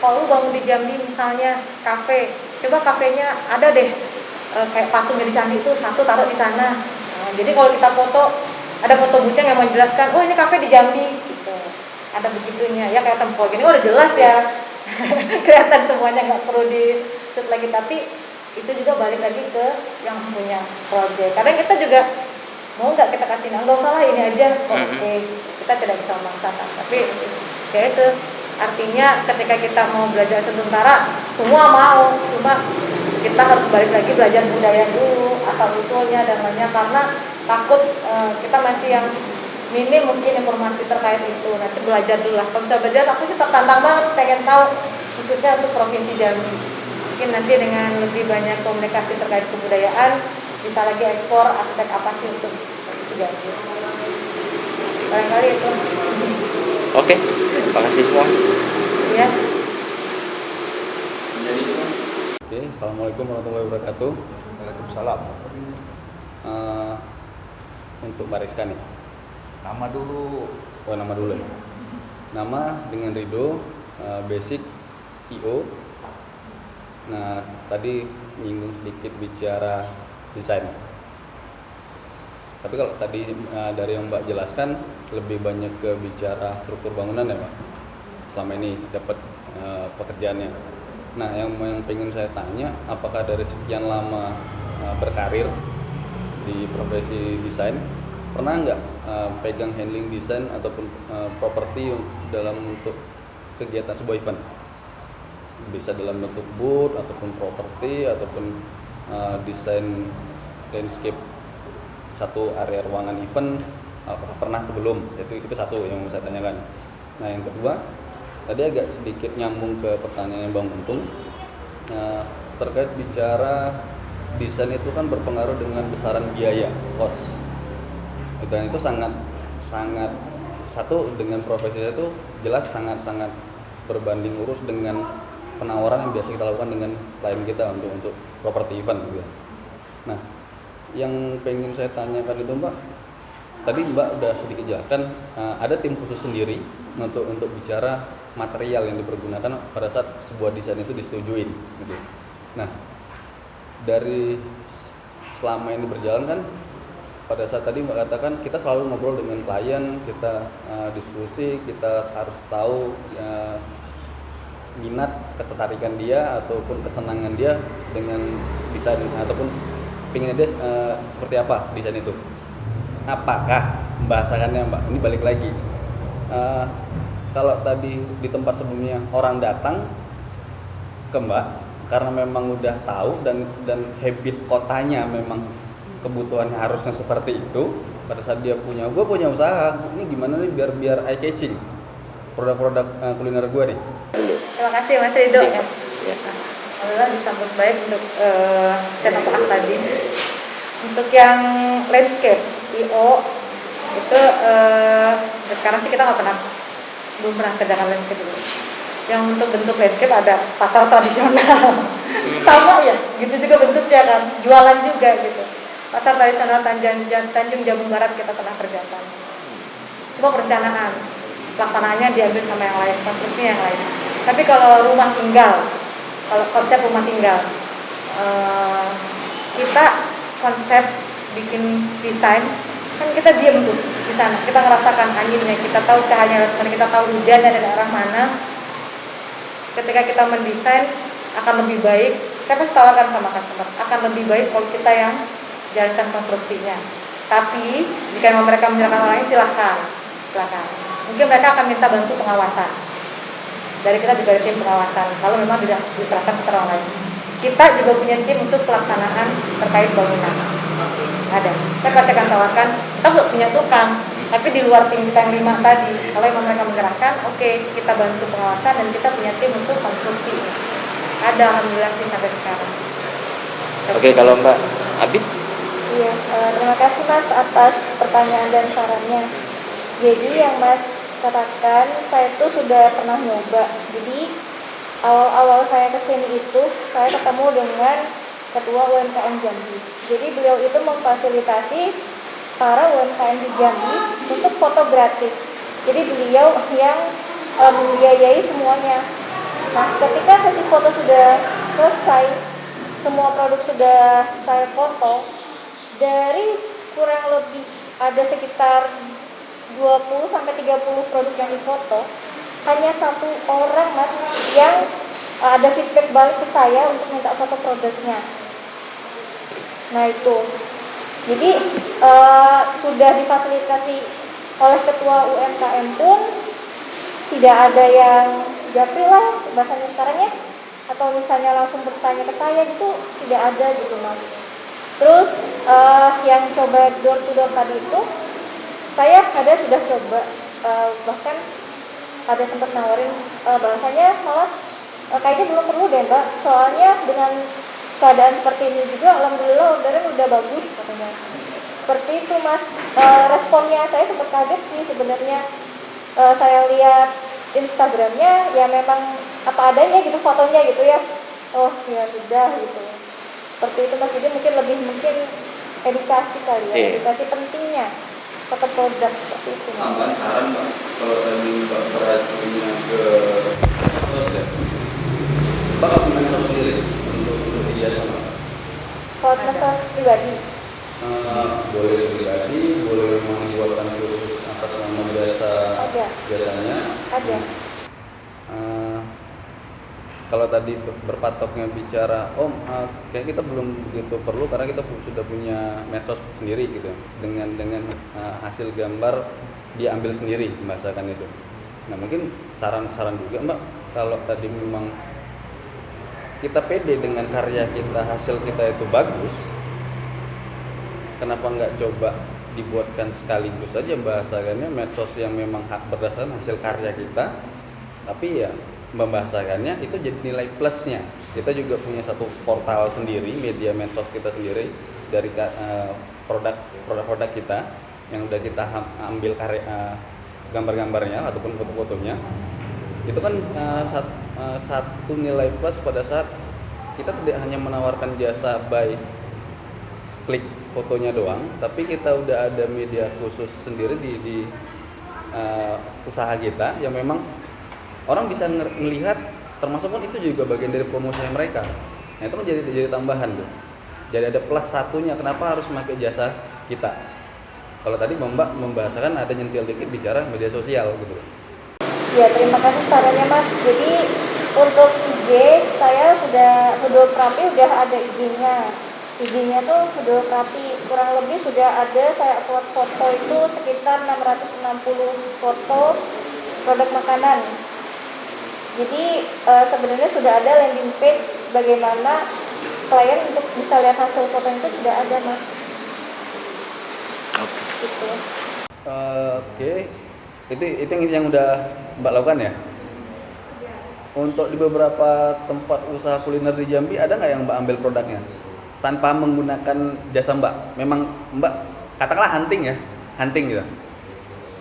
Kalau lu bangun di Jambi misalnya kafe, coba kafenya ada deh kayak patungnya di candi itu satu taruh di sana. Nah, jadi kalau kita foto, ada foto boothnya yang menjelaskan, oh ini kafe di Jambi gitu. Ada begitunya ya, kayak tempo gini, oh udah jelas ya. Kelihatan semuanya, nggak perlu di shoot lagi. Tapi itu juga balik lagi ke yang punya project. Kadang kita juga mau nggak kita kasih, nggak usah lah ini aja, oke. Kita tidak bisa memaksakan. Tapi ya itu artinya ketika kita mau belajar sementara, semua mau, cuma kita harus balik lagi belajar budaya dulu, asal usulnya dan lainnya, karena takut kita masih yang minim mungkin informasi terkait itu. Nanti belajar dulu lah. Kalau bisa belajar, aku sih tertantang banget pengen tahu khususnya untuk Provinsi Jambi. Mungkin nanti dengan lebih banyak komunikasi terkait kebudayaan, bisa lagi ekspor arsitek apa sih untuk Provinsi Jambi. Barangkali itu. Oke, terima kasih semua. Ya. Oke, assalamualaikum warahmatullahi wabarakatuh. Waalaikumsalam. Untuk Mbak Rizka nih. Nama dulu. Oh, nama dulu ya. Nama dengan Rido, basic IO. Nah, tadi nyinggung sedikit bicara desain. Tapi kalau tadi dari yang Mbak jelaskan lebih banyak ke bicara struktur bangunan ya Mbak. Selama ini dapat pekerjaannya. Nah, yang pengen saya tanya, apakah dari sekian lama berkarir di profesi desain, pernah nggak pegang handling desain ataupun properti dalam untuk kegiatan sebuah event? Bisa dalam bentuk booth ataupun properti ataupun desain landscape satu area ruangan event, apakah pernah atau belum? Itu satu yang mau saya tanyakan. Nah, yang kedua, tadi agak sedikit nyambung ke pertanyaan Bang Untung terkait bicara desain itu kan berpengaruh dengan besaran biaya, cost. Dan itu sangat satu dengan profesi itu jelas sangat berbanding lurus dengan penawaran yang biasa kita lakukan dengan klien kita untuk properti event gitu. Nah, yang pengen saya tanyakan itu Mbak, tadi Mbak udah sedikit jelaskan ada tim khusus sendiri untuk bicara material yang dipergunakan pada saat sebuah desain itu disetujuin gitu. Nah, dari selama ini berjalan kan pada saat tadi Mbak katakan kita selalu ngobrol dengan klien, kita diskusi, kita harus tahu minat, ketertarikan dia ataupun kesenangan dia dengan desain ataupun pengennya dia seperti apa desain itu. Apakah membahasakannya Mbak, ini balik lagi kalau tadi di tempat sebelumnya orang datang ke Mbak karena memang udah tahu dan habit kotanya memang kebutuhannya harusnya seperti itu, pada saat dia punya usaha, ini gimana nih biar eye catching produk-produk kuliner gue nih. Terima kasih Mas Rido. Ya. Alhamdulillah disambut baik untuk setup tadi. Untuk yang landscape IO itu sekarang sih kita belum pernah kerjakan landscape dulu. Yang untuk bentuk landscape ada pasar tradisional, sama ya, gitu juga bentuknya kan, jualan juga gitu. Pasar tradisional Tanjung Jabung Barat kita pernah kerjakan. Cuma perencanaan, pelaksanaannya diambil sama yang lain, konstruksinya yang lain. Tapi kalau rumah tinggal, kalau konsep rumah tinggal, kita konsep bikin desain kan kita diem tuh di sana, kita ngerasakan anginnya, kita tahu cahayanya, kita tahu hujannya dari arah mana. Ketika kita mendesain, akan lebih baik, saya pasti tawarkan sama customer, akan lebih baik kalau kita yang jalankan konstruksinya. Tapi jika memang mereka menyerahkan orang lain, silahkan. Mungkin mereka akan minta bantu pengawasan. Dari kita juga ada tim pengawasan. Kalau memang tidak diserahkan ke orang lain, kita juga punya tim untuk pelaksanaan terkait bangunan. Ada. Saya pasti akan tawarkan. Kita juga punya tukang. Tapi di luar tim kita yang 5 tadi, kalau memang mereka menyerahkan, oke, kita bantu pengawasan dan kita punya tim untuk konstruksi. Ada, alhamdulillah sih sampai sekarang. Oke, kalau Mbak Abid? Iya, terima kasih Mas atas pertanyaan dan sarannya. Jadi yang Mas katakan, saya itu sudah pernah nyoba. Jadi awal-awal saya kesini itu, saya ketemu dengan Ketua UMKM Jambi. Jadi beliau itu memfasilitasi para UMKM di Jambi untuk foto gratis. Jadi beliau yang membiayai semuanya. Nah, ketika sesi foto sudah selesai, semua produk sudah saya foto, dari kurang lebih ada sekitar 20-30 produk yang difoto, hanya 1 orang Mas yang ada feedback balik ke saya untuk minta foto produknya. Nah itu, jadi sudah difasilitasi oleh Ketua UMKM pun tidak ada yang japri lah bahasanya sekarang ya, atau misalnya langsung bertanya ke saya gitu, tidak ada gitu Mas. Terus yang coba door to door tadi itu, saya sudah coba, bahkan ada sempat nawarin bahasanya malah kayaknya belum perlu deh Mbak, soalnya dengan keadaan seperti ini juga alhamdulillah ordernya udah bagus katanya. Seperti itu Mas. Responnya saya sempat kaget sih sebenarnya. Saya lihat Instagramnya ya memang apa adanya gitu fotonya gitu ya. Oh ya sudah gitu. Seperti itu Mas. Jadi mungkin edukasi kali ya, edukasi pentingnya foto produk seperti itu. Tambahan saran Mbak, kalau tadi Mbak beracunnya ke sosial, Mbak nggak punya sosial untuk dia sama? Kalau medsos pribadi? Boleh pribadi, boleh memang dibuatkan khusus atas nama jasanya. Ada. Kalau tadi berpatoknya bicara, kayak kita belum begitu perlu karena kita sudah punya medsos sendiri gitu, dengan hasil gambar diambil sendiri membahasakan itu. Nah mungkin saran juga Mbak, kalau tadi memang kita pede dengan karya kita, hasil kita itu bagus, kenapa nggak coba dibuatkan sekaligus saja bahasakannya medsos yang memang berdasarkan hasil karya kita, tapi ya membahasakannya itu jadi nilai plusnya. Kita juga punya satu portal sendiri, media medsos kita sendiri dari produk-produk kita yang udah kita ambil karya gambar-gambarnya ataupun foto-fotonya. Itu kan satu nilai plus pada saat kita tidak hanya menawarkan jasa by klik fotonya doang, tapi kita udah ada media khusus sendiri di usaha kita yang memang orang bisa melihat, termasuk pun itu juga bagian dari promosinya mereka. Nah itu kan jadi tambahan tuh. Jadi ada plus satunya kenapa harus pakai jasa kita. Kalau tadi Mbak membahasakan ada nyentil dikit bicara media sosial gitu. Ya terima kasih sarannya Mas. Jadi untuk IG saya sudah Fotografi udah ada IG-nya. IG-nya tuh Fotografi, kurang lebih sudah ada saya upload foto itu sekitar 660 foto produk makanan. Jadi sebenarnya sudah ada landing page bagaimana klien untuk bisa lihat hasil foto itu sudah ada Mas. Gitu. Oke. Itu yang udah Mbak lakukan ya? Untuk di beberapa tempat usaha kuliner di Jambi ada nggak yang Mbak ambil produknya tanpa menggunakan jasa Mbak? Memang Mbak katakanlah hunting gitu.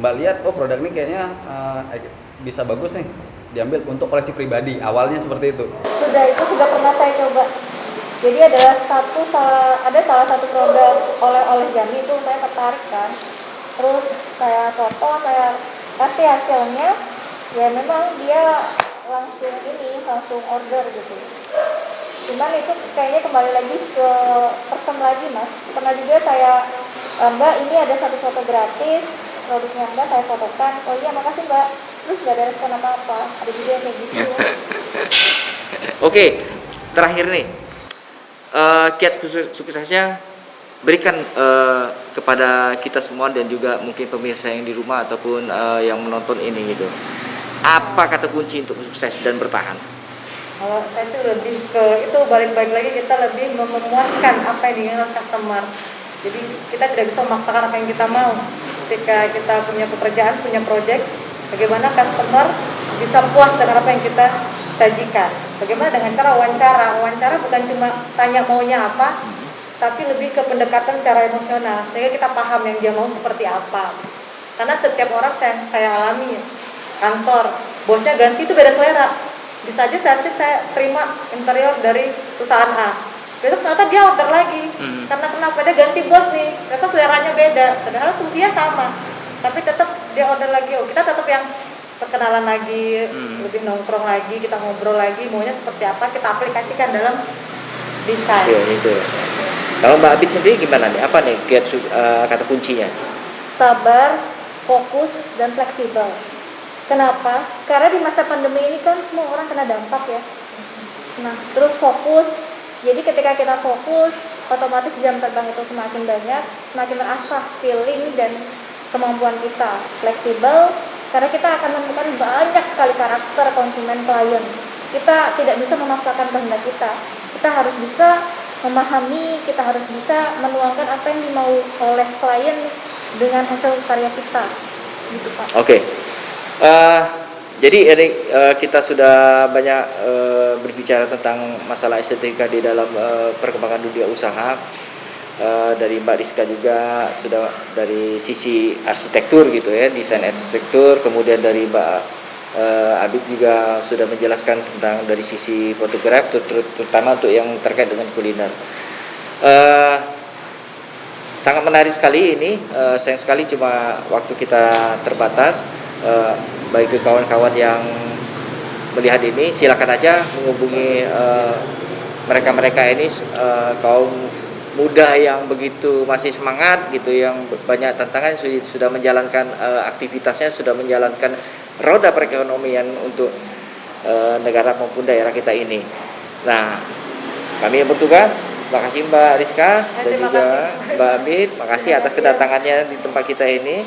Mbak lihat produk ini kayaknya bisa bagus nih, diambil untuk koleksi pribadi. Awalnya seperti itu. Sudah pernah saya coba. Jadi ada salah satu produk oleh Jambi itu saya tertarik kan. Terus saya foto, saya kasih hasilnya. Ya memang dia langsung order gitu. Cuman itu kayaknya kembali lagi ke person lagi Mas. Pernah juga saya, Mbak ini ada satu foto gratis, produknya Mbak saya fotokan. Oh iya makasih Mbak. Terus gak ada respon apa-apa. Ada juga yang kayak gitu. Oke, terakhir nih, kiat suksesnya berikan kepada kita semua dan juga mungkin pemirsa yang di rumah ataupun yang menonton ini gitu. Apa kata kunci untuk sukses dan bertahan? Kalau saya tuh lebih ke itu balik-balik lagi, kita lebih memuaskan apa yang diinginkan customer. Jadi kita tidak bisa memaksakan apa yang kita mau. Ketika kita punya pekerjaan, punya project, bagaimana customer bisa puas dengan apa yang kita sajikan. Bagaimana dengan cara wawancara? Wawancara bukan cuma tanya maunya apa, tapi lebih ke pendekatan secara emosional, sehingga kita paham yang dia mau seperti apa. Karena setiap orang saya alami, kantor, bosnya ganti itu beda selera. Bisa aja saya terima interior dari perusahaan A, besok ternyata dia order lagi. Karena kenapa, dia ganti bos nih, ternyata seleranya beda, padahal fungsinya sama, tapi tetap dia order lagi. Oh, kita tetap yang perkenalan lagi, lebih nongkrong lagi, kita ngobrol lagi, maunya seperti apa, kita aplikasikan dalam desain. Itu. Kalau Mbak Abid sendiri gimana nih? Apa nih kata kuncinya? Sabar, fokus, dan fleksibel. Kenapa? Karena di masa pandemi ini kan semua orang kena dampak ya. Nah, terus fokus. Jadi ketika kita fokus, otomatis jam terbang itu semakin banyak, semakin terasah feeling dan kemampuan kita. Fleksibel, karena kita akan menemukan banyak sekali karakter konsumen klien. Kita tidak bisa memaksakan kehendak kita. Kita harus bisa memahami, kita harus bisa menuangkan apa yang dimau oleh klien dengan hasil karya kita. Gitu, Pak. Oke. Jadi kita sudah banyak berbicara tentang masalah estetika di dalam perkembangan dunia usaha. Dari Mbak Rizka juga sudah dari sisi arsitektur gitu ya, desain arsitektur. Kemudian dari Mbak Abid juga sudah menjelaskan tentang dari sisi fotografi, terutama untuk yang terkait dengan kuliner. Sangat menarik sekali ini. Sayang sekali cuma waktu kita terbatas. Bagi kawan-kawan yang melihat ini, silakan aja menghubungi mereka-mereka ini, kaum muda yang begitu masih semangat gitu, yang banyak tantangan, sudah menjalankan aktivitasnya, sudah menjalankan roda perekonomian untuk negara maupun daerah kita ini. Nah, kami yang bertugas, terima kasih Mbak Rizka dan juga Mbak Abid, makasih atas kedatangannya di tempat kita ini.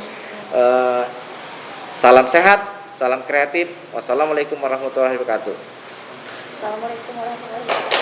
Salam sehat, salam kreatif. Wassalamualaikum warahmatullahi wabarakatuh. Assalamualaikum warahmatullahi wabarakatuh.